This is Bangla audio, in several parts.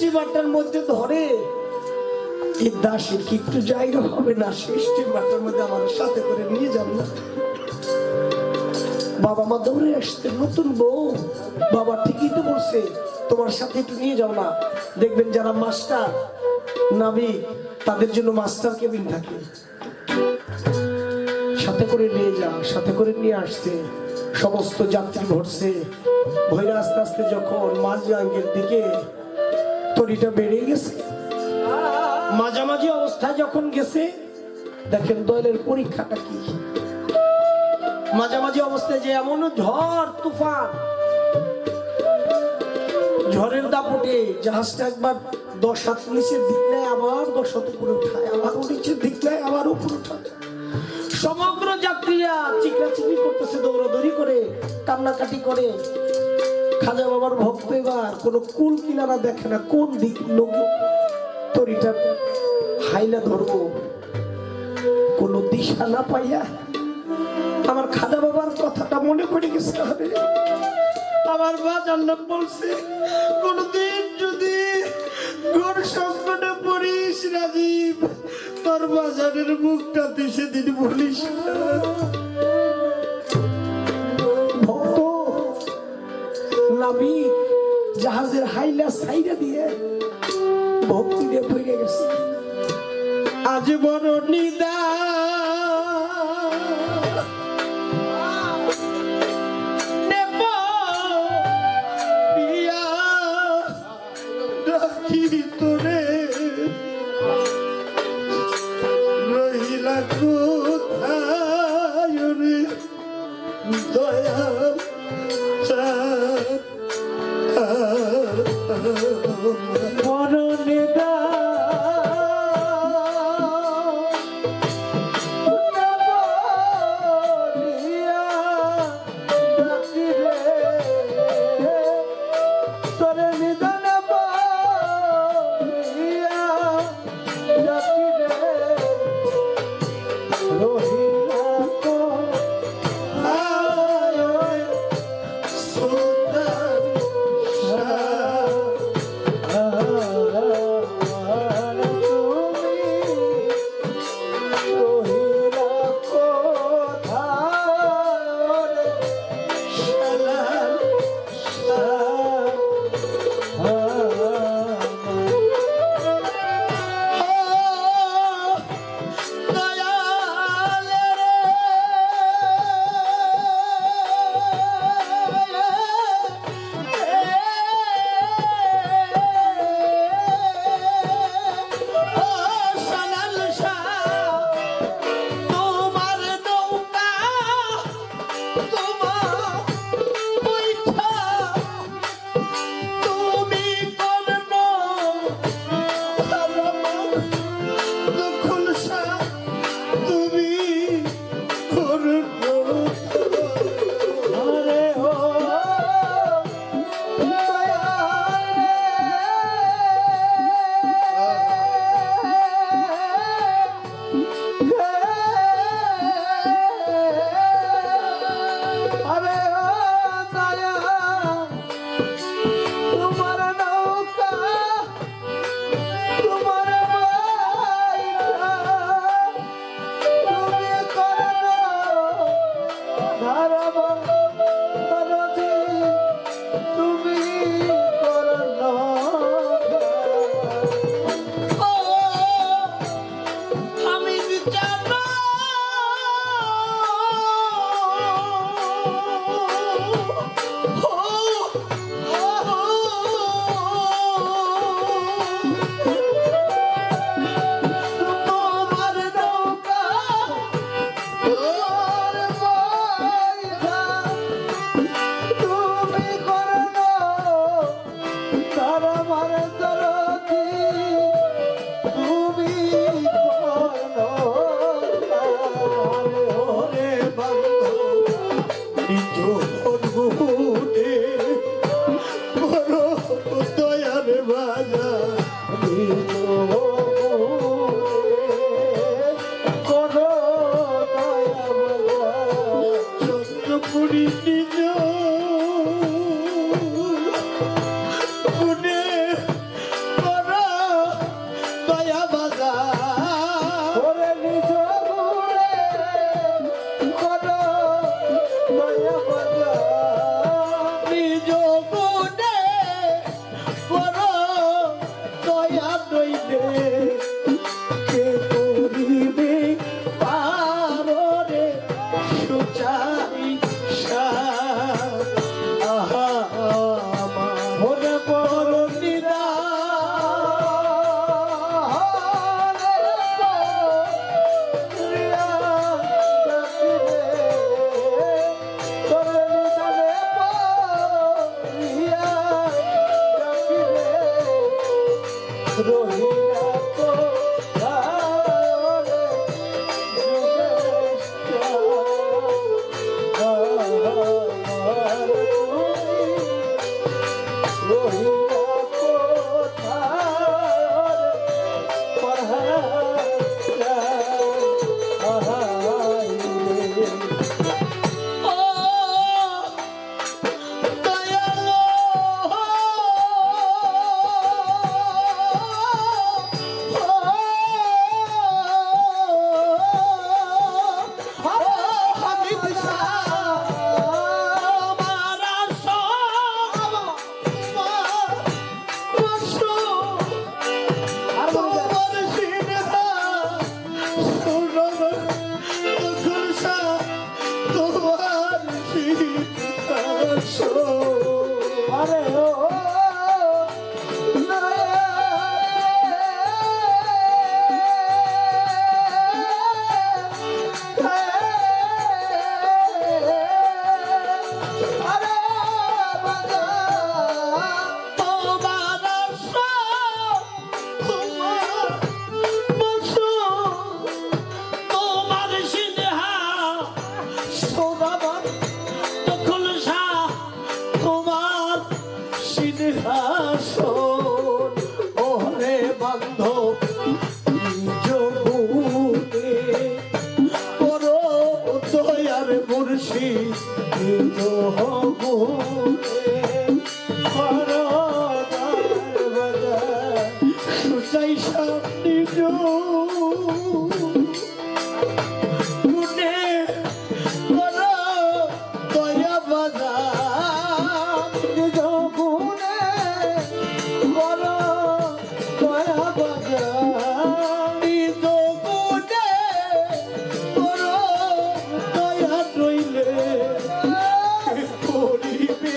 স্টিমারটার মধ্যে ধরে এই দাসী কি একটু জায়গা হবে না? সেই স্টিমারটার মধ্যে আমার সাথে করে নিয়ে যান না। বাবা মা দৌড়ে আসতে, নতুন বউ। বাবা ঠিকই তো বলছে, তোমার সাথে একটু নিয়ে যাও না। দেখবেন যারা মাস্টার নাবিক তাদের জন্য মাস্টার কেবিন থাকে, সাথে করে নিয়ে যা। সাথে করে নিয়ে আসছে, সমস্ত যাত্রী ভরছে। ভৈরা আস্তে আস্তে যখন মাঝাঙ্গের দিকে তরিটা বেড়ে গেছে, মাঝামাঝি অবস্থায় যখন গেছে, দেখেন দয়ালের পরীক্ষাটা কি। মাঝামাঝি অবস্থায় যে এমন ঝড় তুফান, ঝড়ের দাপটে জাহাজটা একবার 10 হাত নিচের দিক নেয়, আবার 10 হাত উপরে উঠায়, আবার নিচের দিক নেয়, আবার উপরে উঠায়। সমগ্র যাত্রীরা চিকরাচিকি করতেছে, দৌড়াদৌড়ি করে, কান্নাকাটি করে। খাজা বাবার ভক্ত এবার কোন কুল কিনারা দেখে না, কোন দিক লোক তরিটা হাইলা ধরবো, কোন দিশা না পাইয়া আমার খাজা বাবার কথাটা মনে পড়ে গেছে। আমার মা জান্নাত বলছে, কোনদিন যদি ঘোর সংকটে পড়িস রাজীব, তোর বাজারের মুখটা সেদিন বলিস। ভক্ত নাবিক জাহাজের হাইলা সাইরা দিয়ে ভক্তি দিয়ে ফিরে গেছে। আজ বড় নিদা তোরে রহিলা কোথায় রে দয়া মরণে দা মুর্শিদ নিজ গুণে করদার বাজার সুচাই সামনে গুণে কর দয়া বাজার নিজ গুণে কর দয়া বাজার নিজ গুণে কর দয়া রইলে করিবে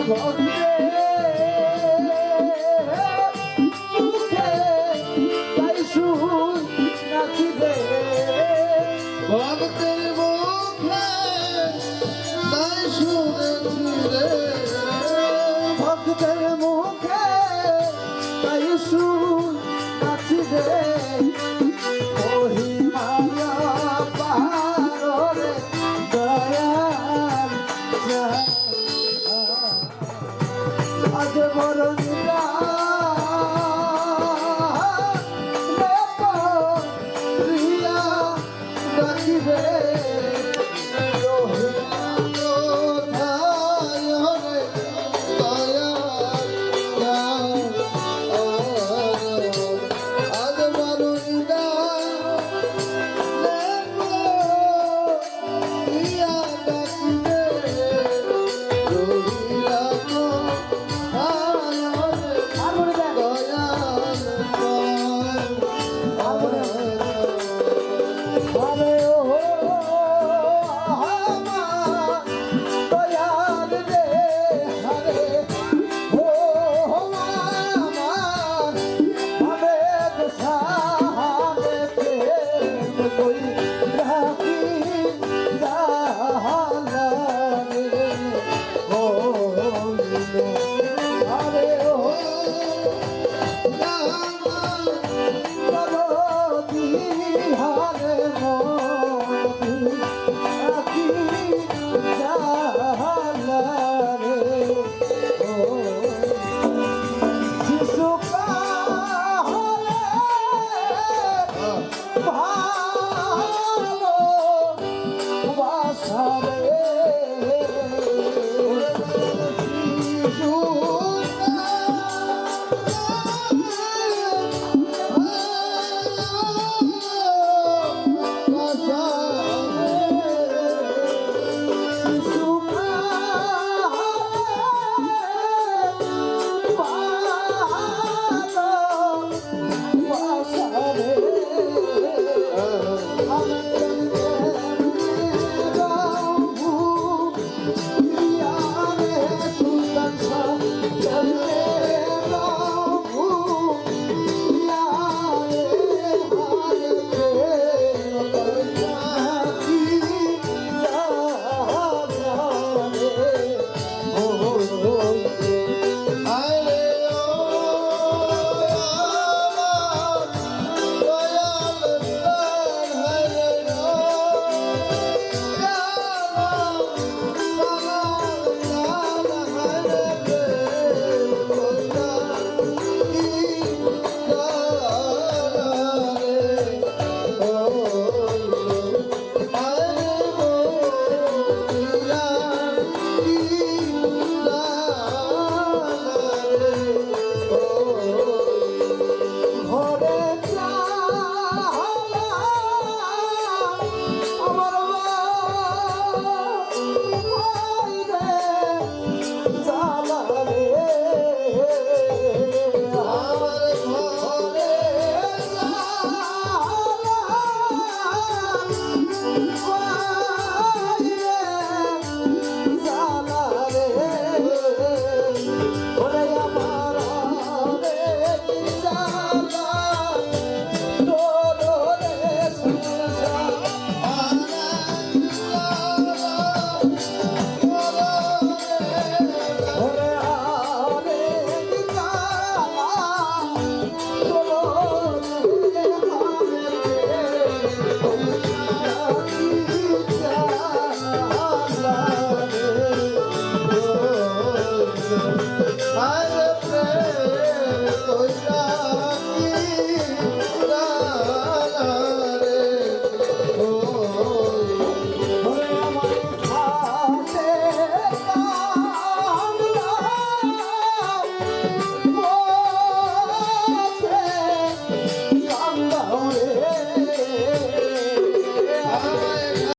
মুখে তাই শুন নাচিবে ভক্তের মুখে তাই শুনেছি রে ভক্তের মুখে তাই শুন নাচিবে মহিমায়া পাররে দয়াল আজ বরণ